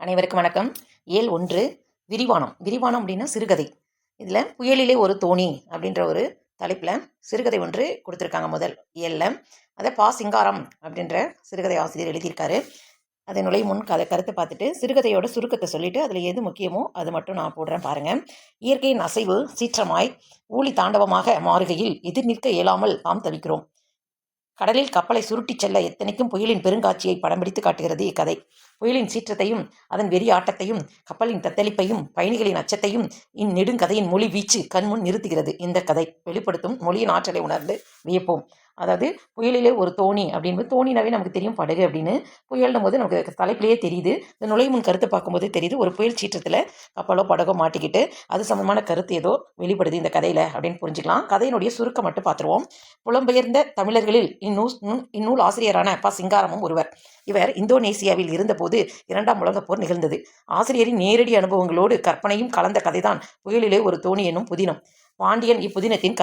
அனைவருக்கும் வணக்கம். இயல் 1 விரிவானம். விரிவானம் அப்படின்னா சிறுகதை. இதில் புயலிலே ஒரு தோணி அப்படின்ற ஒரு தலைப்பில் சிறுகதை ஒன்று கொடுத்துருக்காங்க முதல் இயலில். அதை பா. சிங்காரம் அப்படின்ற சிறுகதை ஆசிரியர் எழுதியிருக்காரு. அதை நுழையும் முன் கருத்தை பார்த்துட்டு சிறுகதையோட சுருக்கத்தை சொல்லிவிட்டு அதில் எது முக்கியமோ அது மட்டும் நான் போடுறேன் பாருங்கள். இயற்கையின் அசைவு சீற்றமாய் ஊழி தாண்டவமாக மாறுகையில் எதிர் நிற்க இயலாமல் தாம் தவிக்கிறோம். கடலில் கப்பலை சுருட்டிச் செல்ல எத்தனைக்கும் புயலின் பெருங்காட்சியை படம் பிடித்து காட்டுகிறது இக்கதை. புயலின் சீற்றத்தையும் அதன் வெறி ஆட்டத்தையும் கப்பலின் தத்தளிப்பையும் பயணிகளின் அச்சத்தையும் இந்நெடுங்கதையின் மொழி வீச்சு கண்முன் நிறுத்துகிறது. இந்த கதை வெளிப்படுத்தும் மொழியின் ஆற்றலை உணர்ந்து வியப்போம். அதாவது புயலிலே ஒரு தோணி அப்படின்பது, தோணினாவே நமக்கு தெரியும் படகு அப்படின்னு. புயல்னும் போது நமக்கு தலைப்பிலேயே தெரியுது. இந்த நுழைமுன் கருத்தை பார்க்கும்போது தெரியுது ஒரு புயல் சீற்றத்தில் கப்பலோ படகோ மாட்டிக்கிட்டு அது சம்பந்தமான கருத்து ஏதோ வெளிப்படுது இந்த கதையில் அப்படின்னு புரிஞ்சுக்கலாம். கதையினுடைய சுருக்கம் மட்டும் பார்த்துருவோம். புலம்பெயர்ந்த தமிழர்களில் இந்நூல் ஆசிரியரான பா. சிங்காரமும் ஒருவர். இவர் இந்தோனேசியாவில் இருந்தபோது 2ஆம் உலகப் போர் நிகழ்ந்தது. ஆசிரியரின் நேரடி அனுபவங்களோடு கற்பனையும் கலந்த கதைதான் புயலிலே ஒரு தோணி என்னும் புதினம். பாண்டியன் இப்புதினத்தின்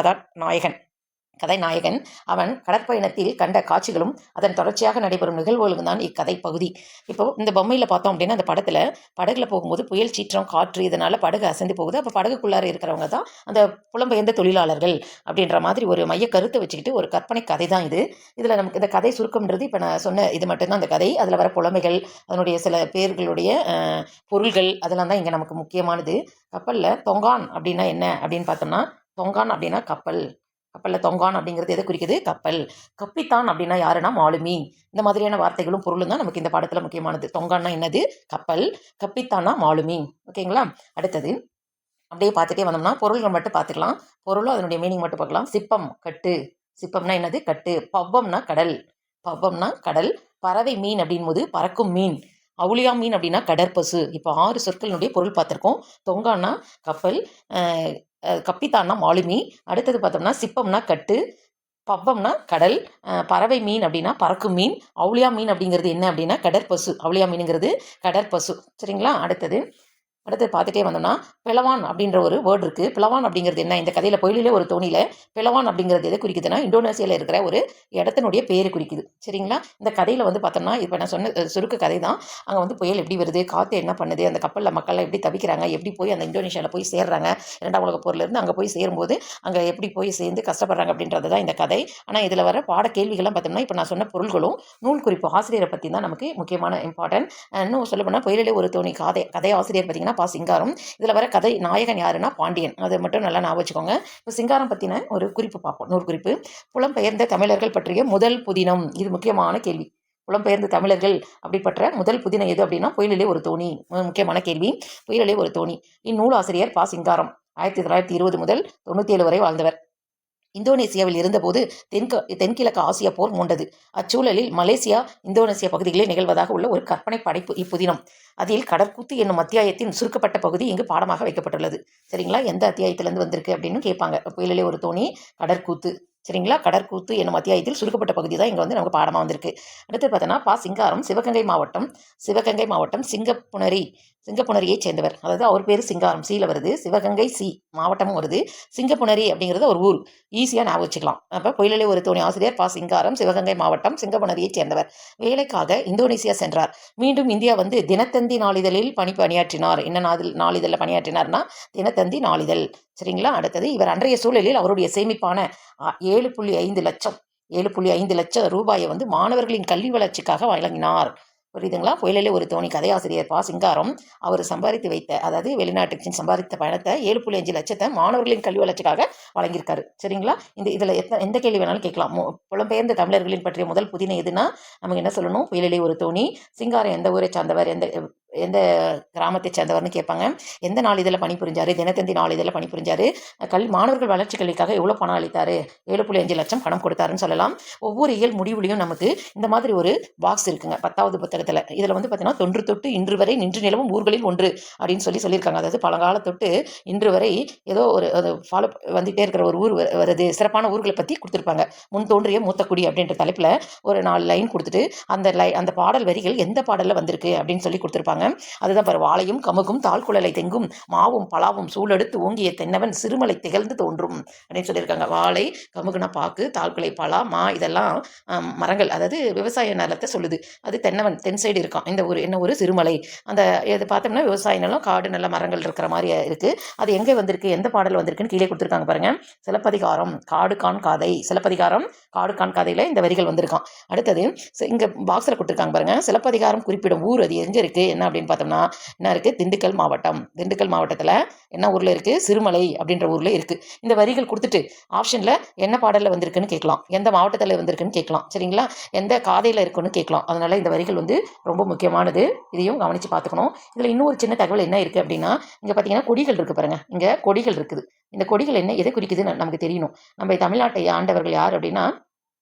கதைநாயகன். அவன் கடற்பயணத்தில் கண்ட காட்சிகளும் அதன் தொடர்ச்சியாக நடைபெறும் நிகழ்வுகளும் தான் இக்கதை பகுதி. இப்போ இந்த பொம்மையில் பார்த்தோம் அப்படின்னா அந்த படத்தில் படகுல போகும்போது புயல் சீற்றம் காற்று இதனால் படகு அசைந்து போகுது. அப்போ படகுக்குள்ளார இருக்கிறவங்க தான் அந்த புலம்பெயர்ந்த தொழிலாளர்கள் அப்படின்ற மாதிரி ஒரு மைய கருத்தை வச்சுக்கிட்டு ஒரு கற்பனை கதை தான் இது. இதில் நமக்கு இந்த கதை சுருக்கம்ன்றது இப்போ நான் சொன்ன இது மட்டும்தான் அந்த கதை. அதில் வர புலமைகள் அதனுடைய சில பேர்களுடைய பொருள்கள் அதெல்லாம் தான் இங்கே நமக்கு முக்கியமானது. கப்பலில் தொங்கான் அப்படின்னா என்ன அப்படின்னு பார்த்தோம்னா, தொங்கான் அப்படின்னா கப்பலில் தொங்கான் அப்படிங்கிறது எதை குறிக்குது? கப்பல். கப்பித்தான் அப்படின்னா யாருன்னா மாலுமி. இந்த மாதிரியான வார்த்தைகளும் பொருளும் தான் நமக்கு இந்த பாடத்தில் முக்கியமானது. தொங்கான்னா என்னது? கப்பல். கப்பித்தான்னா மாலுமி. ஓகேங்களா? அடுத்தது அப்படியே பார்த்துட்டே வந்தோம்னா பொருள்கள் மட்டும் பார்த்துக்கலாம். பொருளும் அதனுடைய மீனிங் மட்டும் பார்க்கலாம். சிப்பம் கட்டு. சிப்பம்னா என்னது? கட்டு. பவ்வம்னா கடல். பறவை மீன் அப்படின் போது பறக்கும் மீன். அவுளியா மீன் அப்படின்னா கடற்பசு. இப்போ 6 சொற்களினுடைய பொருள் பார்த்துருக்கோம். தொங்கான்னா கப்பல், கப்பித்தான்னா மாலுமி. அடுத்தது பார்த்தோம்னா சிப்பம்னா கட்டு, பவ்வம்னா கடல், பறவை மீன் அப்படின்னா பறக்கும் மீன், அவுளியா மீன் அப்படிங்கிறது என்ன அப்படின்னா கடற்பசு. அவுளியா மீனுங்கிறது கடற்பசு. சரிங்களா? அடுத்தது பார்த்துட்டே வந்தோம்னா பிளவான் அப்படின்ற ஒரு வேர்டு இருக்குது. பிளவான் அப்படிங்கிறது என்ன? இந்த கதையில் புயலிலே ஒரு தோணியில் பிளவான் அப்படிங்கிறது எதை குறிக்குதுன்னா இந்தோனேசியாவில் இருக்கிற ஒரு இடத்தினுடைய பேரை குறிக்குது. சரிங்களா? இந்த கதையில் வந்து பார்த்தோம்னா இப்போ நான் சொன்ன சுருக்க கதை தான். அங்கே வந்து புயல் எப்படி வருது, காற்று என்ன பண்ணுது, அந்த கப்பலில் மக்கள்லாம் எப்படி தவிக்கிறாங்க, எப்படி போய் அந்த இந்தோனேஷியாவில் போய் சேர்றாங்க, 2ஆம் உலகப் போர்லேருந்து அங்கே போய் சேரும்போது அங்கே எப்படி போய் சேர்ந்து கஷ்டப்படுறாங்க அப்படின்றது தான் இந்த கதை. ஆனால் இதில் வர பாட கேள்விகள்லாம் பார்த்தோம்னா இப்போ நான் சொன்ன பொருள்களும் நூல் குறிப்பு ஆசிரியரை பற்றி தான் நமக்கு முக்கியமான இம்பார்ட்டன்ட். இன்னும் சொல்ல போனால் புயலிலே ஒரு தோணி கதை ஆசிரியர் பார்த்திங்கன்னா பா. சிங்காரம். இதில் வர கதை நாயகன் யாருன்னா பாண்டியன். அதை மட்டும் நல்லா ஞாபகம் வச்சுக்கோங்க. இப்போ சிங்காரம் பற்றின ஒரு குறிப்பு பார்ப்போம். நூறு குறிப்பு. புலம்பெயர்ந்த தமிழர்கள் பற்றிய முதல் புதினம். இது முக்கியமான கேள்வி. புலம்பெயர்ந்த தமிழர்கள் அப்படிப்பட்ட முதல் புதினம் எது அப்படின்னா புயலிலே ஒரு தோணி. முக்கியமான கேள்வி. புயலிலே ஒரு தோணி. இந்நூல் ஆசிரியர் பா. சிங்காரம் 1920 முதல் 97 வரை வாழ்ந்தவர். இந்தோனேசியாவில் இருந்தபோது தென்கிழக்கு ஆசிய போர் மூண்டது. அச்சூழலில் மலேசியா இந்தோனேசியா பகுதிகளில் நிகழ்வதாக உள்ள ஒரு கற்பனை படைப்பு இப்புதினம். அதில் கடற்கூத்து என்னும் அத்தியாயத்தின் சுருக்கப்பட்ட பகுதி இங்கு பாடமாக வைக்கப்பட்டுள்ளது. சரிங்களா? எந்த அத்தியாயத்திலேருந்து வந்திருக்கு அப்படின்னு கேட்பாங்க. புயலிலே ஒரு தோணி கடற்கூத்து. சரிங்களா? கடற்கூத்து என்னும் அத்தியாயத்தில் சுருக்கப்பட்ட பகுதி தான் இங்கே வந்து நமக்கு பாடமாக வந்திருக்கு. அடுத்து பார்த்தோன்னா பா. சிங்காரம் சிவகங்கை மாவட்டம் சிங்கப்புணரியைச் சேர்ந்தவர். அதாவது அவர் பேர் சிங்காரம், சீல வருது. சிவகங்கை சி மாவட்டமும் வருது. சிங்கப்புணரி அப்படிங்கிறது ஒரு ஊர். ஈஸியாக ஞாபகம் வச்சுக்கலாம். அப்போ புயலிலே ஒரு தோணி ஆசிரியர் பா. சிங்காரம் சிவகங்கை மாவட்டம் சிங்கப்புணரியைச் சேர்ந்தவர். வேலைக்காக இந்தோனேசியா சென்றார். மீண்டும் இந்தியா வந்து தினத்தந்தி நாளிதழில் பணியாற்றினார். என்ன நாளிதழில் பணியாற்றினார்னா தினத்தந்தி நாளிதழ். சரிங்களா? அடுத்தது இவர் அன்றைய சூழலில் அவருடைய சேமிப்பான 7.5 லட்சம் ரூபாயை வந்து மாணவர்களின் கல்வி வளர்ச்சிக்காக வழங்கினார். புரியுதுங்களா? புயலிலே ஒரு தோணி கதையாசிரியர் பா. சிங்காரம் அவர் சம்பாதித்து வைத்த, அதாவது வெளிநாட்டுக்கு சம்பாதித்த பணத்தை 7.5 லட்சத்தை மாணவர்களின் கல்வி வளர்ச்சிக்காக வழங்கியிருக்காரு. சரிங்களா? இதில் எந்த கேள்வி வேணாலும் கேட்கலாம். புலம்பெயர்ந்த தமிழர்களின் பற்றிய முதல் புதினம் எதுனா நமக்கு என்ன சொல்லணும்? புயலிலே ஒரு தோணி. சிங்காரம் எந்த ஊரை சார்ந்தவர், எந்த கிராமத்தை சேர்ந்தவர்னு கேட்பாங்க. எந்த நாளிதழில் பணிபுரிஞ்சார்? தினத்தந்தி நாளிதழில் பணிபுரிஞ்சார். மாணவர்கள் வளர்ச்சி கல்விக்காக எவ்வளோ பணம் அளித்தார்? 7.5 லட்சம் பணம் கொடுத்தாருன்னு சொல்லலாம். ஒவ்வொரு இயல் முடிவுலையும் நமக்கு இந்த மாதிரி ஒரு பாக்ஸ் இருக்குங்க 10வது புத்தகத்தில். இதில் வந்து பார்த்தீங்கன்னா தொன்று தொட்டு இன்று வரை நின்று நிலவும் ஊர்களில் ஒன்று அப்படின்னு சொல்லியிருக்காங்க. அதாவது பழங்கால தொட்டு இன்று வரை ஏதோ ஒரு ஃபாலோ வந்துகிட்டே இருக்கிற ஒரு ஊர் வருது, சிறப்பான ஊர்களை பற்றி கொடுத்துருப்பாங்க. முன் தோன்றிய மூத்தக்குடி அப்படின்ற தலைப்பில் ஒரு 4 லைன் கொடுத்துட்டு அந்த பாடல் வரிகள் எந்த பாடலில் வந்திருக்கு அப்படின்னு சொல்லி கொடுத்துருப்பாங்க. கொடுத்துருக்காங்க. அதுதான் பாரு, வாழையும் கமுகும் தாழ்குழலை தெங்கும் மாவும் பலாவும் சூழெடுத்து ஓங்கிய தென்னவன் சிறுமலை திகழ்ந்து தோன்றும் அப்படின்னு சொல்லியிருக்காங்க. வாழை, கமுகுனா பாக்கு, தாழ்குலை, பலா, மா இதெல்லாம் மரங்கள், அதாவது விவசாய நிலத்தை சொல்லுது. அது தென்னவன் தென் சைடு இருக்கான் இந்த ஒரு என்ன ஒரு சிறுமலை. அந்த இது பார்த்தோம்னா விவசாய நிலம், காடு, நல்ல மரங்கள் இருக்கிற மாதிரி இருக்குது. அது எங்கே வந்திருக்கு, எந்த பாடல் வந்திருக்குன்னு கீழே கொடுத்துருக்காங்க பாருங்கள். சிலப்பதிகாரம் காடு கான் காதை, சிலப்பதிகாரம் காடு கான் காதையில் இந்த வரிகள் வந்திருக்கான். அடுத்தது இங்கே பாக்ஸில் கொடுத்துருக்காங்க பாருங்கள். சிலப்பதிகாரம் குறிப்பிடும் ஊர் அது எங்கே இருக்குது என்ன அப்படின்னு பார்த்தோம்னா என்ன இருக்குது, திண்டுக்கல் மாவட்டம். திண்டுக்கல் மாவட்டத்தில் என்ன ஊரில் இருக்குது, சிறுமலை அப்படின்ற ஊரில் இருக்குது. இந்த வரிகள் கொடுத்துட்டு ஆப்ஷனில் என்ன பாடலில் வந்திருக்குன்னு கேட்கலாம், எந்த மாவட்டத்தில் வந்திருக்குன்னு கேட்கலாம், சரிங்களா, எந்த காதையில் இருக்குன்னு கேட்கலாம். அதனால் இந்த வரிகள் ரொம்ப முக்கியமானது, இதையும் கவனித்து பார்த்துக்கணும். இதில் இன்னொரு சின்ன தகவல் என்ன இருக்குது அப்படின்னா, இங்கே பார்த்தீங்கன்னா கொடிகள் இருக்குது பாருங்கள். இங்கே கொடிகள் இருக்குது. இந்த கொடிகள் என்ன எதை குறிக்குதுன்னு நமக்கு தெரியணும். நம்ம தமிழ்நாட்டை ஆண்டவர்கள் யார் அப்படின்னா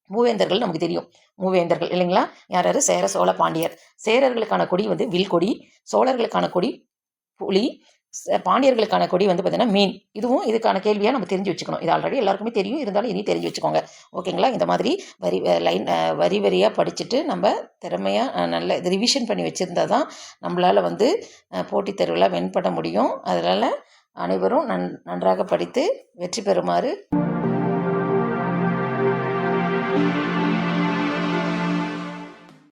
மூவேந்தர்கள் நமக்கு தெரியும். மூவேந்தர்கள் இல்லைங்களா, யார் யார், சேர சோழ பாண்டியர். சேரர்களுக்கான கொடி வில் கொடி, சோழர்களுக்கான கொடி புலி, பாண்டியர்களுக்கான கொடி பார்த்தீங்கன்னா மீன். இதுவும் இதுக்கான கேள்வியாக நம்ம தெரிஞ்சு வச்சுக்கணும். இது ஆல்ரெடி எல்லாருக்குமே தெரியும், இருந்தாலும் இனி தெரிஞ்சு வச்சுக்கோங்க. ஓகேங்களா, இந்த மாதிரி வரி வரியாக படிச்சுட்டு நம்ம திறமையாக நல்ல ரிவிஷன் பண்ணி வச்சுருந்தா தான் நம்மளால் போட்டித் தேர்வில் வின் பண்ண முடியும். அதனால் அனைவரும் நன்றாக படித்து வெற்றி பெறுமாறு